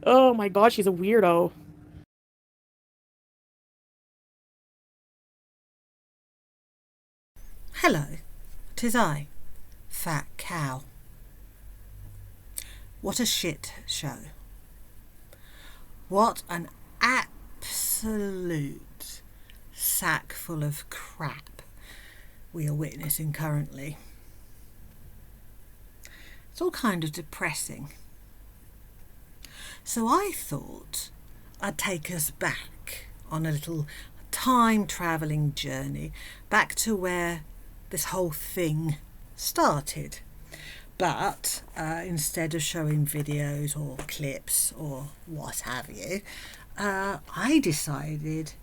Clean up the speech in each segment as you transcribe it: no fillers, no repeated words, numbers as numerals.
Oh my god, she's a weirdo. Hello, 'tis I, Fat Cow. What a shit show. What an absolute sack full of crap we are witnessing currently. It's all kind of depressing. So I thought I'd take us back on a little time travelling journey back to where this whole thing started. But instead of showing videos or clips or what have you, I decided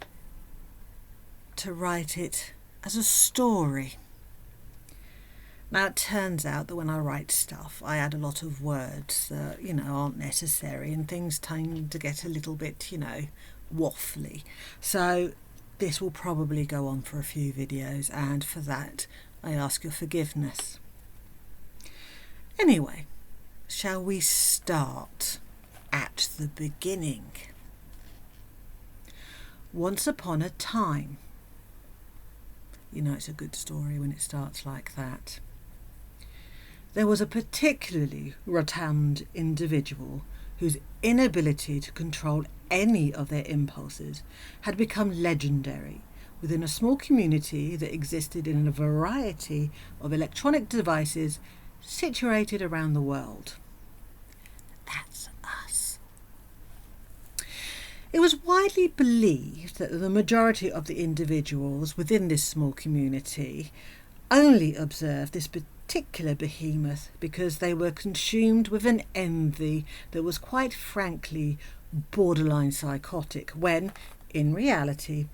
to write it as a story. Now it turns out that when I write stuff, I add a lot of words that, aren't necessary, and things tend to get a little bit, waffly. So this will probably go on for a few videos, and for that I ask your forgiveness. Anyway, shall we start at the beginning? Once upon a time. It's a good story when it starts like that. There was a particularly rotund individual whose inability to control any of their impulses had become legendary within a small community that existed in a variety of electronic devices situated around the world. That's us. It was widely believed that the majority of the individuals within this small community only observed this particular behemoth because they were consumed with an envy that was quite frankly borderline psychotic, when, in reality,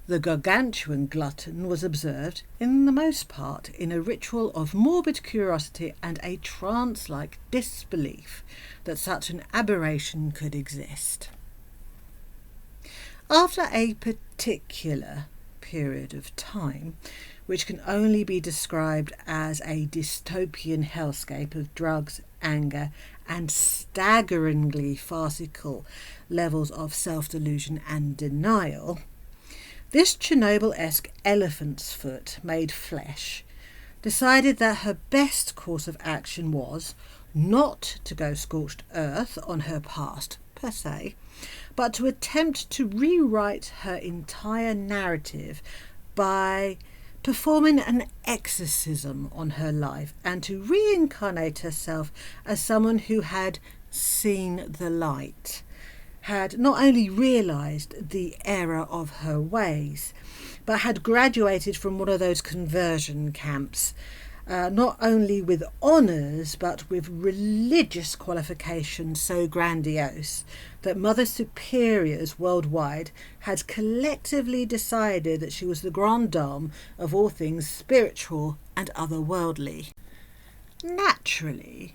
the gargantuan glutton was observed, in the most part, in a ritual of morbid curiosity and a trance-like disbelief that such an aberration could exist. After a particular period of time, which can only be described as a dystopian hellscape of drugs, anger, and staggeringly farcical levels of self-delusion and denial, this Chernobyl-esque elephant's foot made flesh decided that her best course of action was not to go scorched earth on her past, per se, but to attempt to rewrite her entire narrative by performing an exorcism on her life and to reincarnate herself as someone who had seen the light, had not only realised the error of her ways, but had graduated from one of those conversion camps, not only with honours but with religious qualifications so grandiose that Mother Superiors worldwide had collectively decided that she was the grande dame of all things spiritual and otherworldly. Naturally,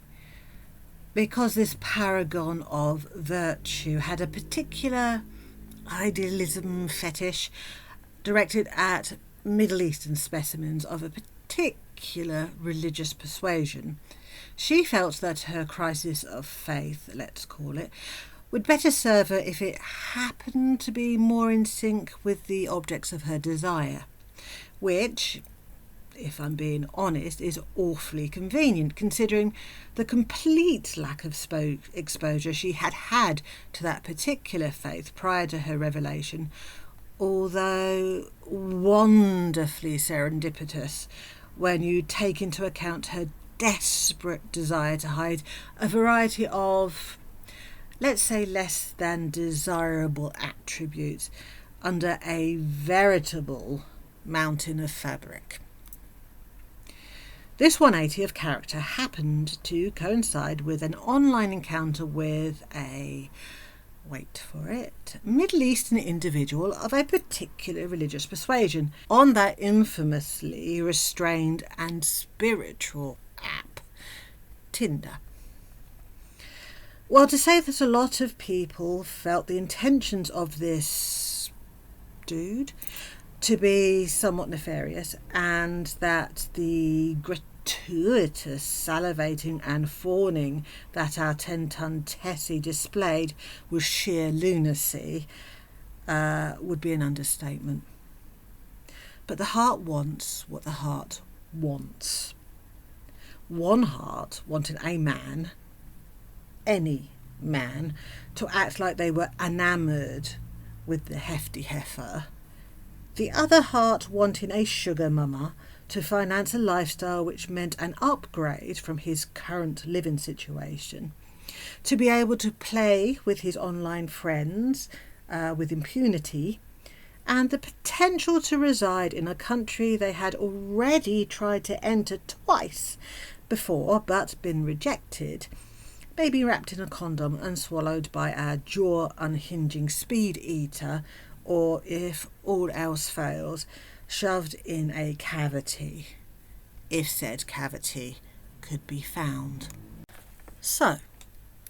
because this paragon of virtue had a particular idealism fetish directed at Middle Eastern specimens of a particular religious persuasion, she felt that her crisis of faith, let's call it, would better serve her if it happened to be more in sync with the objects of her desire, which, if I'm being honest, is awfully convenient considering the complete lack of exposure she had had to that particular faith prior to her revelation, although wonderfully serendipitous when you take into account her desperate desire to hide a variety of, let's say, less than desirable attributes under a veritable mountain of fabric. This 180 of character happened to coincide with an online encounter with a, wait for it, Middle Eastern individual of a particular religious persuasion on that infamously restrained and spiritual app, Tinder. Well, to say that a lot of people felt the intentions of this dude to be somewhat nefarious, and that the gratuitous salivating and fawning that our 10-ton Tessie displayed was sheer lunacy would be an understatement. But the heart wants what the heart wants. One heart wanted a man, any man, to act like they were enamoured with the hefty heifer. The other heart wanting a sugar mama to finance a lifestyle which meant an upgrade from his current living situation, to be able to play with his online friends with impunity, and the potential to reside in a country they had already tried to enter twice before but been rejected, maybe wrapped in a condom and swallowed by a jaw-unhinging speed eater, or, if all else fails, shoved in a cavity, if said cavity could be found. So,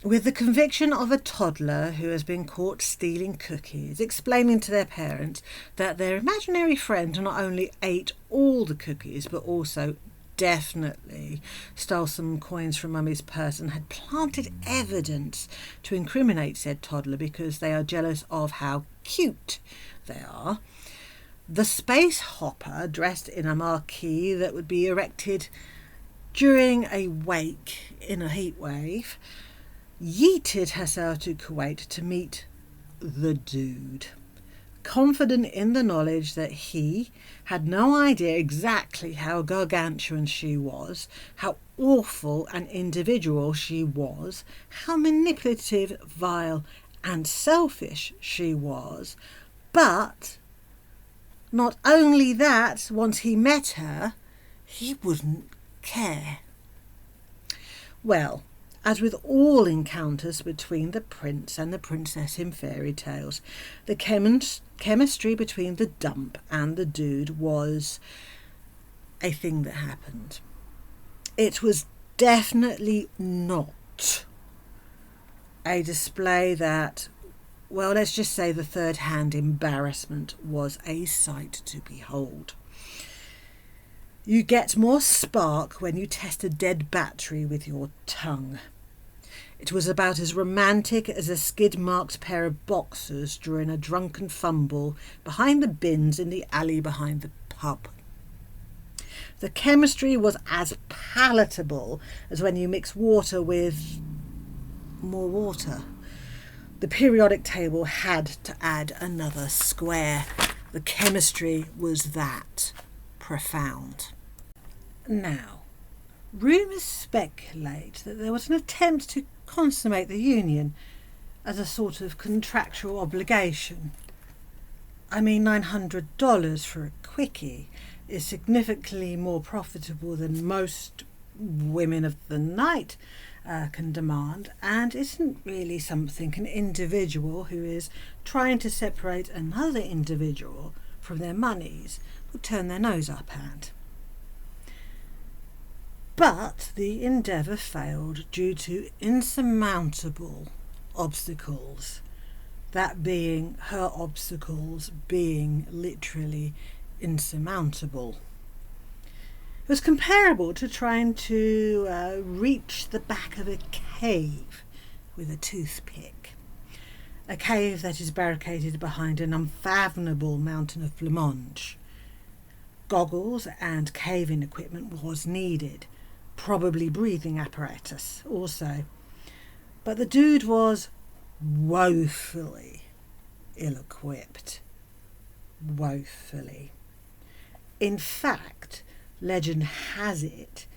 with the conviction of a toddler who has been caught stealing cookies, explaining to their parents that their imaginary friend not only ate all the cookies but also definitely stole some coins from Mummy's purse and had planted evidence to incriminate said toddler because they are jealous of how cute they are, the space hopper, dressed in a marquee that would be erected during a wake in a heat wave, yeeted herself to Kuwait to meet the dude, confident in the knowledge that he had no idea exactly how gargantuan she was, how awful an individual she was, how manipulative, vile and selfish she was. But not only that, once he met her, he wouldn't care. Well, as with all encounters between the prince and the princess in fairy tales, the chemistry between the dump and the dude was a thing that happened. It was definitely not a display that, well, let's just say the third-hand embarrassment was a sight to behold. You get more spark when you test a dead battery with your tongue. It was about as romantic as a skid-marked pair of boxers during a drunken fumble behind the bins in the alley behind the pub. The chemistry was as palatable as when you mix water with more water. The periodic table had to add another square. The chemistry was that profound. Now, rumours speculate that there was an attempt to consummate the union as a sort of contractual obligation. I mean, $900 for a quickie is significantly more profitable than most women of the night can demand, and isn't really something an individual who is trying to separate another individual from their monies will turn their nose up at. But the endeavour failed due to insurmountable obstacles, that being her obstacles being literally insurmountable. It was comparable to trying to reach the back of a cave with a toothpick. A cave that is barricaded behind an unfathomable mountain of blancmange. Goggles and caving equipment was needed, probably breathing apparatus also. But the dude was woefully ill-equipped. Woefully. In fact, legend has it,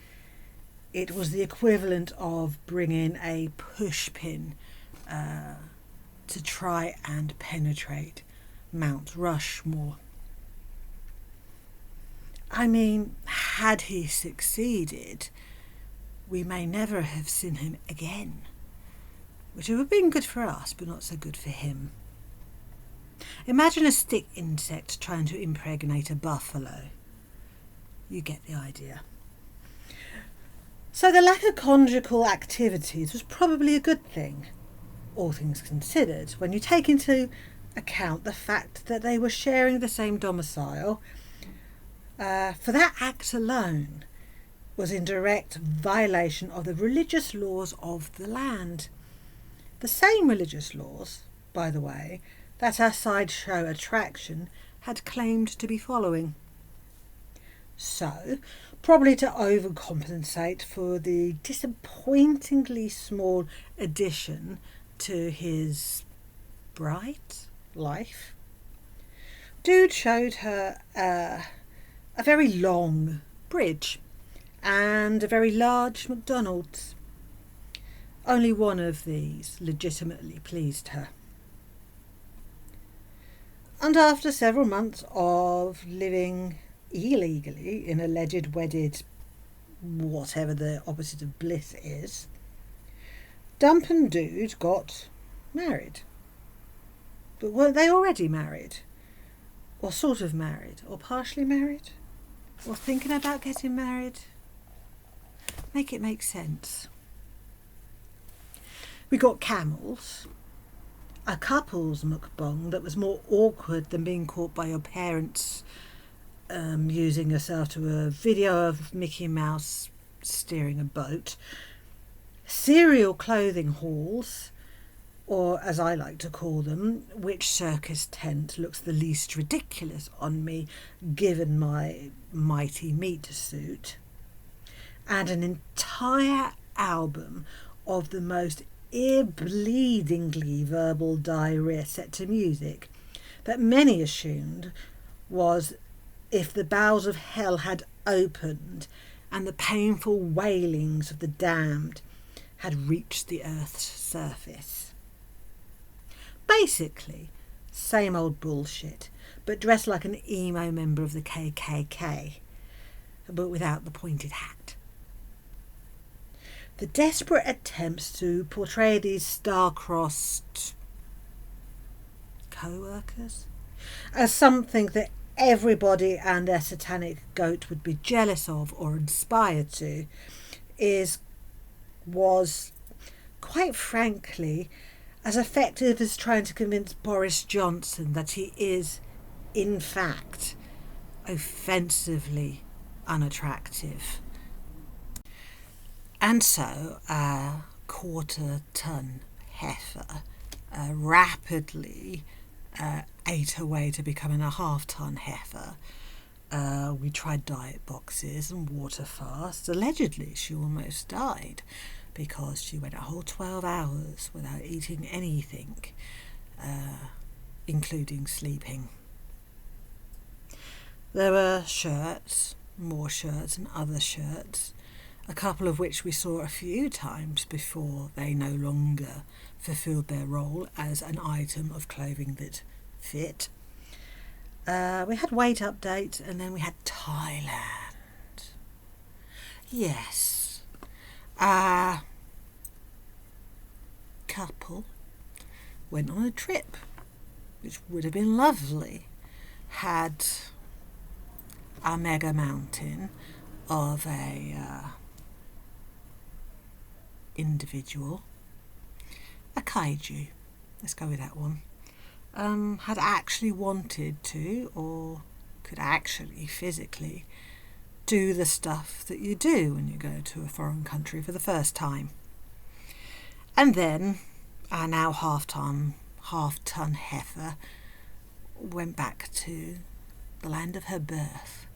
it was the equivalent of bringing a pushpin to try and penetrate Mount Rushmore. I mean, had he succeeded, we may never have seen him again, which would have been good for us, but not so good for him. Imagine a stick insect trying to impregnate a buffalo. You get the idea. So the lack of conjugal activities was probably a good thing, all things considered, when you take into account the fact that they were sharing the same domicile, for that act alone was in direct violation of the religious laws of the land. The same religious laws, by the way, that our sideshow attraction had claimed to be following. So, probably to overcompensate for the disappointingly small addition to his bright life, Dude showed her a very long bridge and a very large McDonald's. Only one of these legitimately pleased her. And after several months of living illegally in alleged wedded whatever the opposite of bliss is, Dump and Dude got married. But weren't they already married? Or sort of married? Or partially married? Or thinking about getting married? Make it make sense. We got camels, a couple's mukbang that was more awkward than being caught by your parents using yourself to a video of Mickey Mouse steering a boat, serial clothing hauls, or as I like to call them, which circus tent looks the least ridiculous on me given my mighty meat suit, and an entire album of the most ear-bleedingly verbal diarrhea set to music that many assumed was if the bowels of hell had opened and the painful wailings of the damned had reached the earth's surface. Basically, same old bullshit, but dressed like an emo member of the KKK, but without the pointed hat. The desperate attempts to portray these star-crossed co-workers as something that everybody and their satanic goat would be jealous of or inspired to was, quite frankly, as effective as trying to convince Boris Johnson that he is, in fact, offensively unattractive. And so a quarter-ton heifer rapidly ate away to becoming a half-ton heifer. We tried diet boxes and water fasts. Allegedly, she almost died because she went a whole 12 hours without eating anything, including sleeping. There were shirts, more shirts and other shirts, a couple of which we saw a few times before they no longer fulfilled their role as an item of clothing that fit. We had weight updates, and then we had Thailand. Yes. A couple went on a trip, which would have been lovely, had a mega mountain of a individual, a kaiju, let's go with that one, had actually wanted to, or could actually physically do the stuff that you do when you go to a foreign country for the first time. And then our now half-ton heifer went back to the land of her birth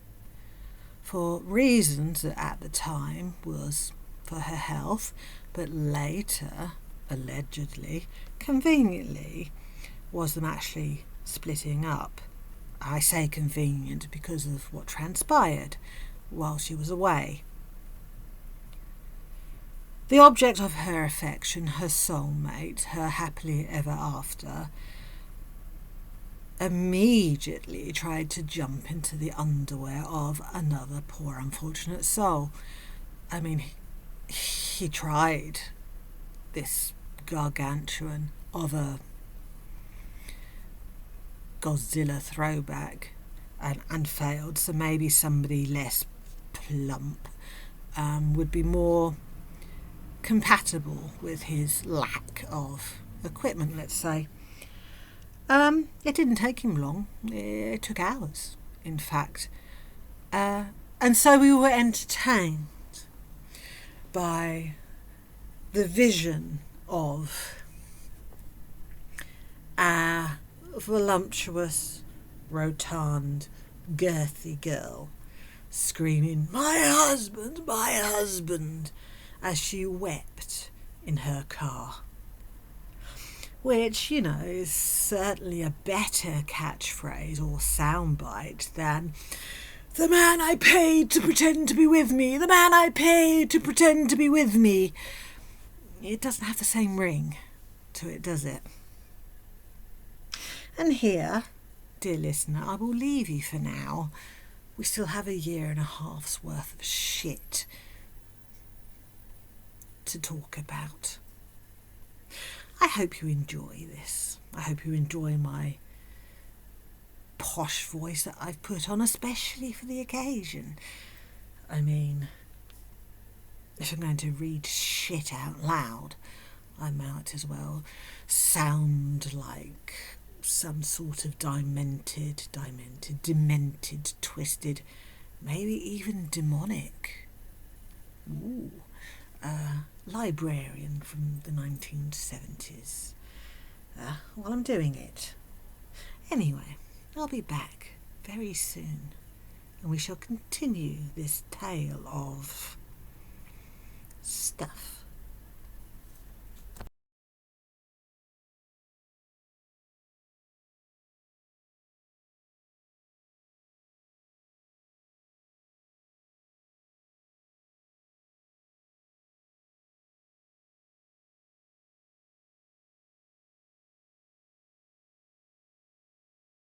for reasons that at the time was for her health, but later, allegedly, conveniently, was them actually splitting up. I say convenient because of what transpired while she was away. The object of her affection, her soulmate, her happily ever after, immediately tried to jump into the underwear of another poor unfortunate soul. I mean, he tried, this gargantuan of a Godzilla throwback, and failed, so maybe somebody less plump would be more compatible with his lack of equipment, let's say. It didn't take him long. It took hours, in fact. And so we were entertained by the vision of a voluptuous, rotund, girthy girl screaming, "My husband, my husband," as she wept in her car. Which, you know, is certainly a better catchphrase or soundbite than "The man I paid to pretend to be with me, the man I paid to pretend to be with me." It doesn't have the same ring to it, does it? And here, dear listener, I will leave you for now. We still have a year and a half's worth of shit to talk about. I hope you enjoy this. I hope you enjoy my posh voice that I've put on, especially for the occasion. I mean, if I'm going to read shit out loud, I might as well sound like some sort of demented, twisted, maybe even demonic librarian from the 1970s while I'm doing it. Anyway, I'll be back very soon, and we shall continue this tale of stuff.